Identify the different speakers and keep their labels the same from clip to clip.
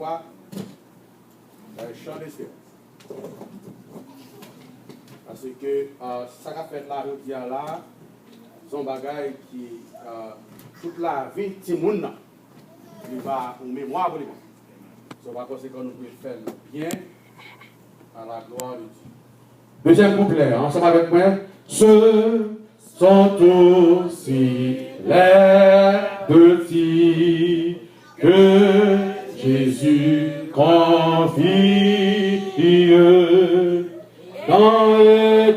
Speaker 1: 3, chant d'espérance. Parce que ça qu'a fait la route là, son bagage qui, toute la vie, Timoun, il va en mémoire pour lui. C'est par conséquent nous pouvons faire bien à la gloire de Dieu. Deuxième couplet, ensemble avec moi. Ceux sont aussi les petits que Jésus confie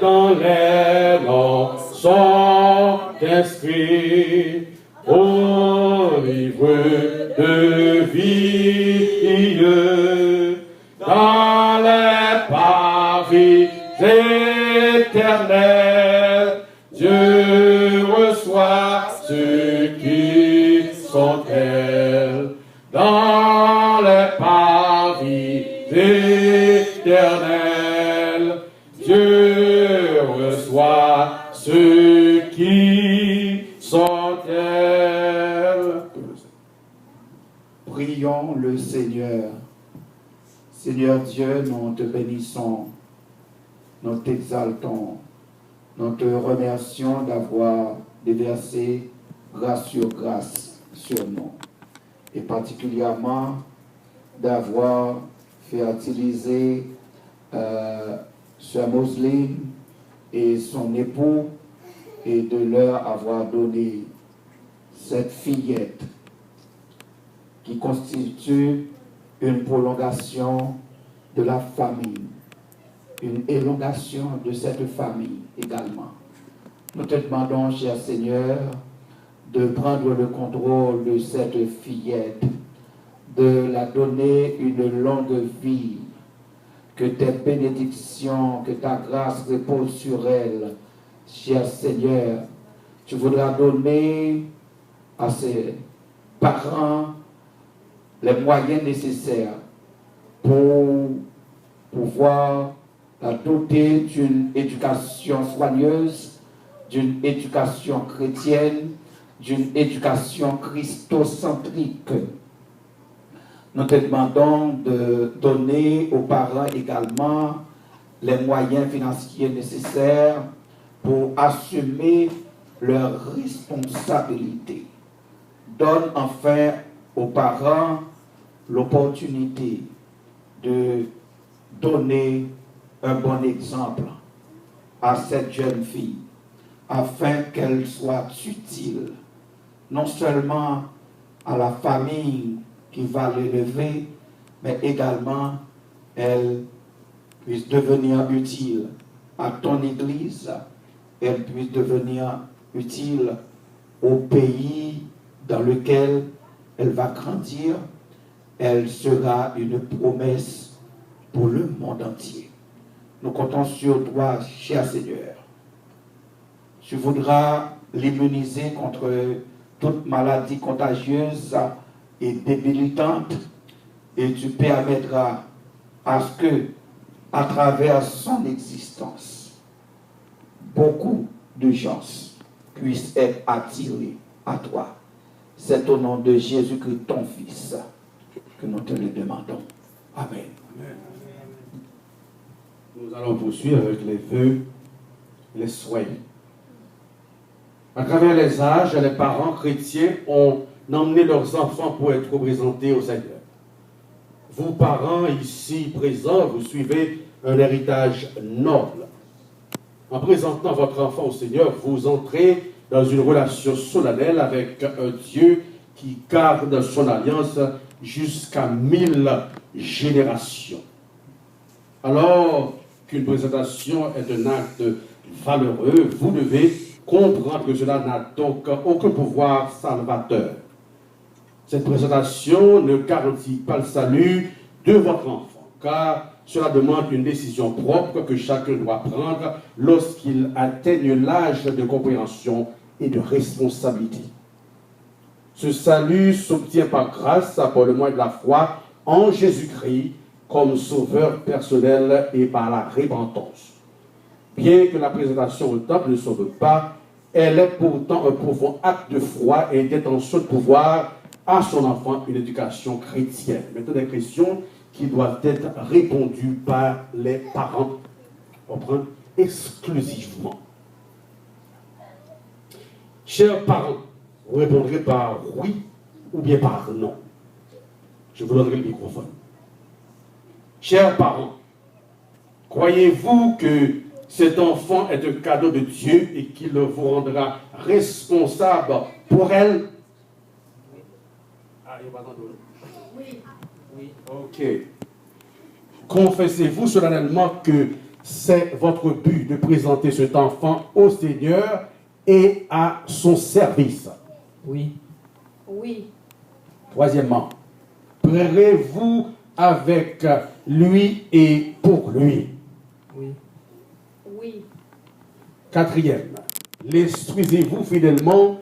Speaker 1: dans les noms sont inscrits au livre de vie, dans les pavis éternels. Dieu reçoit ceux qui sont tels dans les pavis éternels. Dieu reçoit ceux qui sont tels.
Speaker 2: Prions le Seigneur. Seigneur Dieu, nous te bénissons, nous t'exaltons, nous te remercions d'avoir déversé grâce sur grâce sur nous, et particulièrement d'avoir fertilisé Sœur Moseline et son époux, et de leur avoir donné cette fillette qui constitue une prolongation de la famille, une élongation de cette famille également. Nous te demandons, cher Seigneur, de prendre le contrôle de cette fillette, de la donner une longue vie, que tes bénédictions, que ta grâce repose sur elle, cher Seigneur. Tu voudras donner à ses parents les moyens nécessaires pour pouvoir la doter d'une éducation soigneuse, d'une éducation chrétienne, d'une éducation christocentrique. Nous te demandons de donner aux parents également les moyens financiers nécessaires pour assumer leurs responsabilités. Donne enfin aux parents l'opportunité de donner un bon exemple à cette jeune fille, afin qu'elle soit utile, non seulement à la famille qui va l'élever, mais également elle puisse devenir utile à ton Église, elle puisse devenir utile au pays dans lequel elle va grandir. Elle sera une promesse pour le monde entier. Nous comptons sur toi, cher Seigneur. Tu voudras l'immuniser contre toute maladie contagieuse et débilitante, et tu permettras à ce que, à travers son existence, beaucoup de gens puissent être attirés à toi. C'est au nom de Jésus-Christ, ton Fils, que nous te le demandons. Amen.
Speaker 1: Amen. Nous allons poursuivre avec les vœux, les souhaits. À travers les âges, les parents chrétiens ont emmené leurs enfants pour être représentés au Seigneur. Vous, parents ici présents, vous suivez un héritage noble. En présentant votre enfant au Seigneur, vous entrez dans une relation solennelle avec un Dieu qui garde son alliance jusqu'à 1000 générations. Alors qu'une présentation est un acte valeureux, vous devez comprendre que cela n'a donc aucun pouvoir salvateur. Cette présentation ne garantit pas le salut de votre enfant, car cela demande une décision propre que chacun doit prendre lorsqu'il atteigne l'âge de compréhension et de responsabilité. Ce salut s'obtient par grâce, par le moyen de la foi en Jésus-Christ comme sauveur personnel et par la repentance. Bien que la présentation au temple ne sauve pas, elle est pourtant un profond acte de foi et d'intention de pouvoir à son enfant une éducation chrétienne. Maintenant, des questions qui doivent être répondues par les parents. Comprendre exclusivement. Chers parents, vous répondrez par oui ou bien par non. Je vous donnerai le microphone. Chers parents, croyez-vous que cet enfant est un cadeau de Dieu et qu'il vous rendra responsable pour elle? Oui. Oui. Ok. Confessez-vous solennellement que c'est votre but de présenter cet enfant au Seigneur et à son service?
Speaker 3: Oui.
Speaker 4: Oui.
Speaker 1: Troisièmement, prierez-vous avec lui et pour lui?
Speaker 3: Oui.
Speaker 4: Oui.
Speaker 1: Quatrième, l'instruisez-vous fidèlement